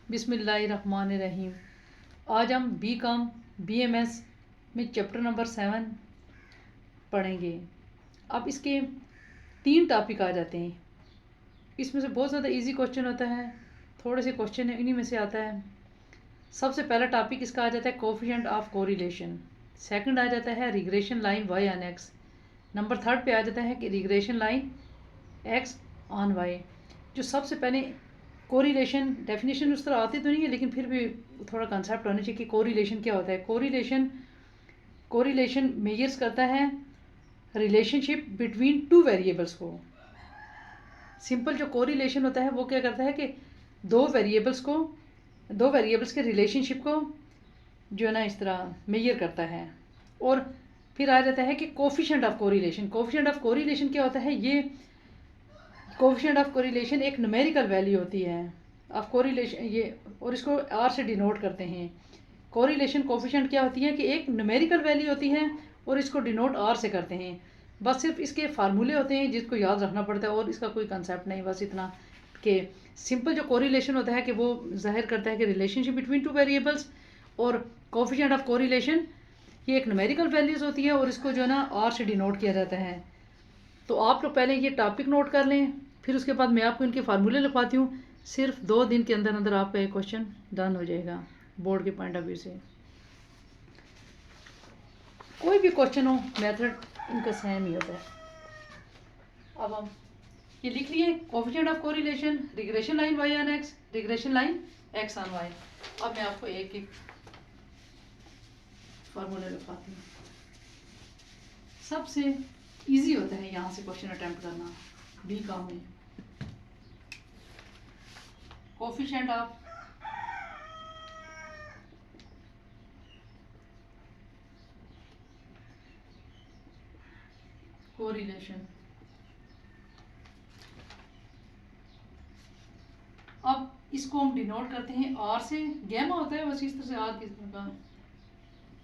बिस्मिल्लाहिर्रहमानिर्रहीम। आज हम BCom BMS में चैप्टर नंबर 7 पढ़ेंगे। अब इसके 3 टॉपिक आ जाते हैं। इसमें से बहुत ज़्यादा इजी क्वेश्चन होता है, थोड़े से क्वेश्चन इन्हीं में से आता है। सबसे पहला टॉपिक इसका आ जाता है कोफिशिएंट ऑफ कोरिलेशन। सेकंड आ जाता है regression line y on x। Number 3 पे आ जाता है कि regression line x on y। जो सबसे पहले कोरिलेशन डेफिनेशन उस तरह आती तो नहीं है, लेकिन फिर भी थोड़ा कंसेप्ट होना चाहिए कि कोरिलेशन क्या होता है। कोरिलेशन मेजर्स करता है रिलेशनशिप बिटवीन 2 वेरिएबल्स को। सिंपल जो कोरिलेशन होता है वो क्या करता है कि दो वेरिएबल्स के रिलेशनशिप को जो है ना इस तरह मेजर करता है। और फिर आ जाता है कि coefficient of correlation. Coefficient of correlation क्या होता है? ये कोफिशिएंट ऑफ कोरिलेशन एक न्यूमेरिकल वैल्यू होती है ऑफ कोरिलेशन ये, और इसको आर से डिनोट करते हैं। कोरिलेशन कोफिशिएंट क्या होती है कि एक न्यूमेरिकल वैल्यू होती है और इसको डिनोट आर से करते हैं। बस सिर्फ इसके फार्मूले होते हैं जिसको याद रखना पड़ता है, और इसका कोई कंसेप्ट नहीं, बस इतना कि सिंपल जो कोरिलेशन होता है कि वो जाहिर करता है कि रिलेशनशिप बिटवीन 2 वेरिएबल्स। और कोफिशिएंट ऑफ कोरिलेशन ये एक न्यूमेरिकल वैल्यूज़ होती है और इसको जो है ना आर से डिनोट किया जाता है। तो आप लोग पहले ये टॉपिक नोट कर लें, फिर उसके बाद मैं आपको इनके फार्मूले लिखवाती हूँ। सिर्फ 2 दिन के अंदर अंदर आपका एक क्वेश्चन डन हो जाएगा बोर्ड के पॉइंट ऑफ व्यू से। कोई भी क्वेश्चन हो, मेथड इनका सेम ही होता है। अब हम ये लिख लिए coefficient of correlation, regression line y on x, regression line x on y। अब मैं आपको एक एक फार्मूला लिखवाती हूँ। सबसे इजी होता है यहाँ से क्वेश्चन अटेम्प्ट करना BCom में। Coefficient of correlation. अब इसको हम डिनोट करते हैं आर से। गैमा होता है बस इस तरह से, आर किस तरह का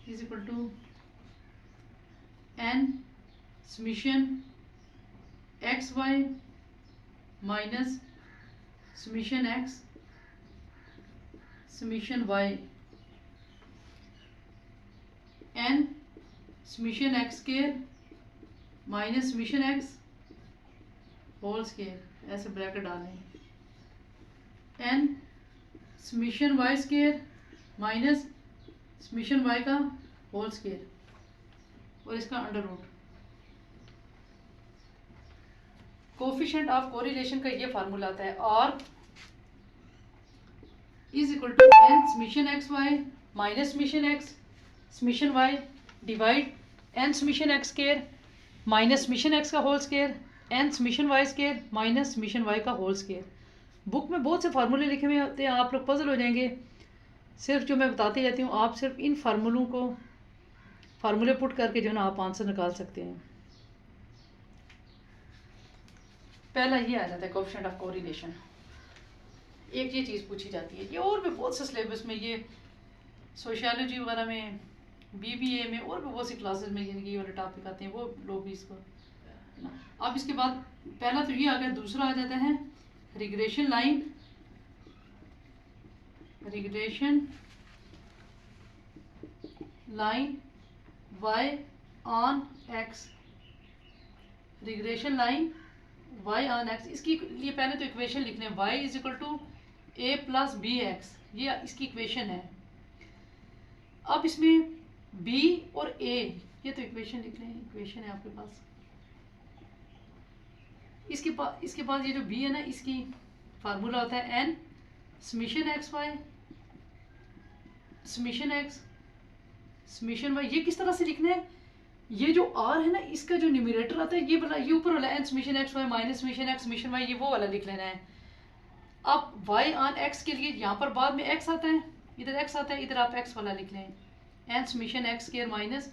is equal to N summation x y minus summation x summation y n summation x square minus summation x whole square, ऐसे ब्रैकेट डालें। N summation y square minus summation y का होल स्क्वायर और इसका under root. Coefficient of correlation का ये formula आता है r is equal to N summation x y minus summation x summation y divide n summation x square minus summation x का whole square n summation y square minus summation y का whole square. Book में बहुत से फार्मूले लिखे हुए होते हैं, आप लोग पजल हो जाएंगे। सिर्फ जो मैं बताती रहती हूँ, आप सिर्फ इन फार्मूले पुट करके जो है ना आप आंसर निकाल सकते हैं। पहला ये आ जाता है कोफिशिएंट ऑफ कोरिलेशन। एक ये चीज़ पूछी जाती है, ये और भी बहुत से सिलेबस में, ये सोशियोलॉजी वगैरह में, BBA में और भी बहुत सी क्लासेस में ये वाले टॉपिक आते हैं, वो लोग भी इसको ना। अब इसके बाद पहला तो ये आ गया, दूसरा आ जाता है regression line y on x। Regression line y on x, इसकी लिए पहले तो इक्वेशन लिख लें। y is equal to a plus B x, ये इसकी इक्वेशन है। अब इसमें b और a, ये तो इक्वेशन लिख लें, इक्वेशन है आपके पास। इसके बाद ये जो b है ना, इसकी फार्मूला होता है n summation x y summation x summation y. ये किस तरह से लिखना है? ये जो r है ना, इसका जो न्यूमरेटर आता है ये ऊपर वाला n summation x y minus summation x summation y, ये वो वाला लिख लेना है। अब y ऑन x के लिए यहाँ पर बाद में x आता है, इधर x आता है, इधर आप x वाला लिख लें, n summation x square minus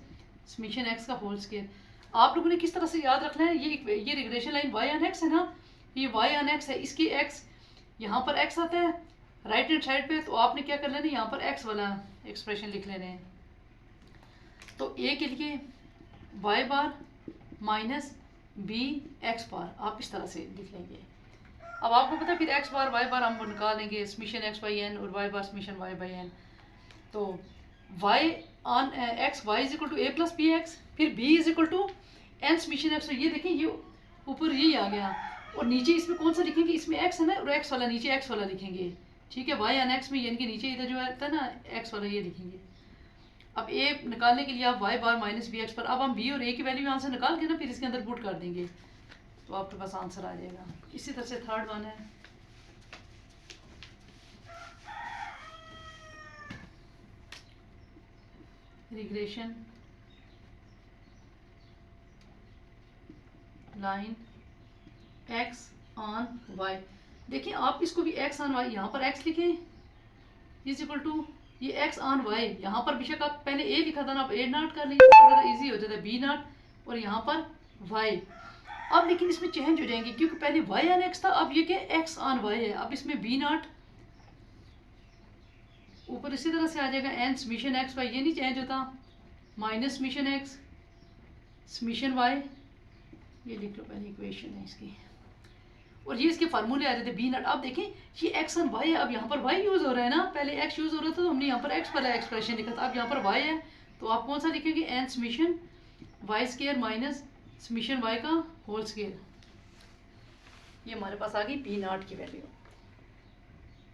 summation x का होल स्क्वायर। आप लोगों ने किस तरह से याद रखना है? ये regression line y on x है ना, ये y ऑन x है, इसकी x यहाँ पर x आता है राइट हैंड साइड पे, तो आपने क्या कर लेना है, यहाँ पर x वाला एक्सप्रेशन लिख लेने हैं। तो a के लिए y बार माइनस बी एक्स बार, आप इस तरह से लिख लेंगे। अब आपको पता है फिर एक्स बार वाई बार हम निकालेंगे समीशन एक्स बाई एन और Y bar summation Y by N. तो Y on X Y is equal to A plus B X, फिर B is equal to N summation X. ये देखें ये ऊपर यही आ गया और नीचे इसमें कौन सा लिखेंगे, इसमें एक्स है ना और एक्स वाला नीचे एक्स वाला लिखेंगे। ठीक है, वाई एन एक्स में यानी कि नीचे इधर जो आता है ना एक्स वाला ये लिखेंगे। अब ए निकालने के लिए आप Y bar minus B x पर अब हम बी और ए की वैल्यू यहाँ से निकाल के ना फिर इसके अंदर पुट कर देंगे तो आपके पास आंसर आ जाएगा। इसी तरह से थर्ड वन है regression line x on y. देखिए आप इसको भी एक्स ऑन वाई यहाँ पर एक्स लिखें इज इक्वल टू ये एक्स ऑन वाई, यहाँ पर बेशक आप पहले ए लिखा था ना, आप ए नॉट कर लीजिए ज़रा इजी हो जाता है, बी नॉट और यहाँ पर वाई। अब लेकिन इसमें चेंज हो जाएंगे क्योंकि पहले वाई ऑन एक्स था, अब ये क्या एक्स ऑन वाई है। अब इसमें बी नॉट ऊपर इसी तरह से आ जाएगा एन समीशन एक्स वाई, ये नहीं चेंज होता, minus summation x summation y, ये लिख लो पहले इक्वेशन है इसकी, और ये इसके फार्मूले आ जाते बी नॉट। अब देखें ये एक्स ऑन वाई है, अब यहाँ पर वाई यूज़ हो रहा है ना, पहले एक्स यूज़ हो रहा था तो हमने यहाँ पर एक्स वाला एक्सप्रेशन लिखा था, अब यहाँ पर वाई है तो आप कौन सा लिखेंगे n summation y square minus summation y का होल स्केयर। ये हमारे पास आ गई बी नॉट की वैल्यू,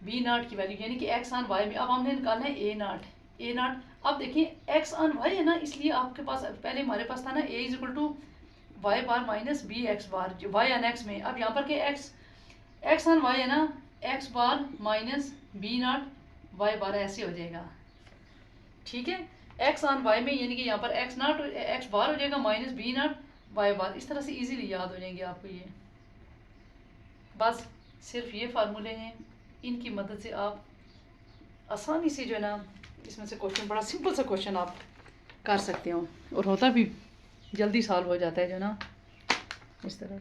बी नॉट की वैल्यू यानी कि एक्स ऑन वाई में। अब हमने निकालना है ए नॉट, ए नॉट। अब देखिए एक्स ऑन वाई है ना, इसलिए आपके पास पहले हमारे पास था ना A is equal to Y bar minus B X bar, जो वाई ऑन एक्स में। अब यहाँ पर के एक्स ऑन वाई है ना, X bar minus B not Y bar ऐसे हो जाएगा। ठीक है, एक्स ऑन वाई में यानी कि यहाँ पर एक्स नॉट एक्स बार हो जाएगा माइनस बी नॉट वाई बार। इस तरह से इजीली याद हो जाएंगे आपको ये। बस सिर्फ ये फार्मूले हैं, इनकी मदद से आप आसानी से जो है ना इसमें से क्वेश्चन, बड़ा सिंपल सा क्वेश्चन आप कर सकते हो और होता भी जल्दी सॉल्व हो जाता है जो ना इस तरह।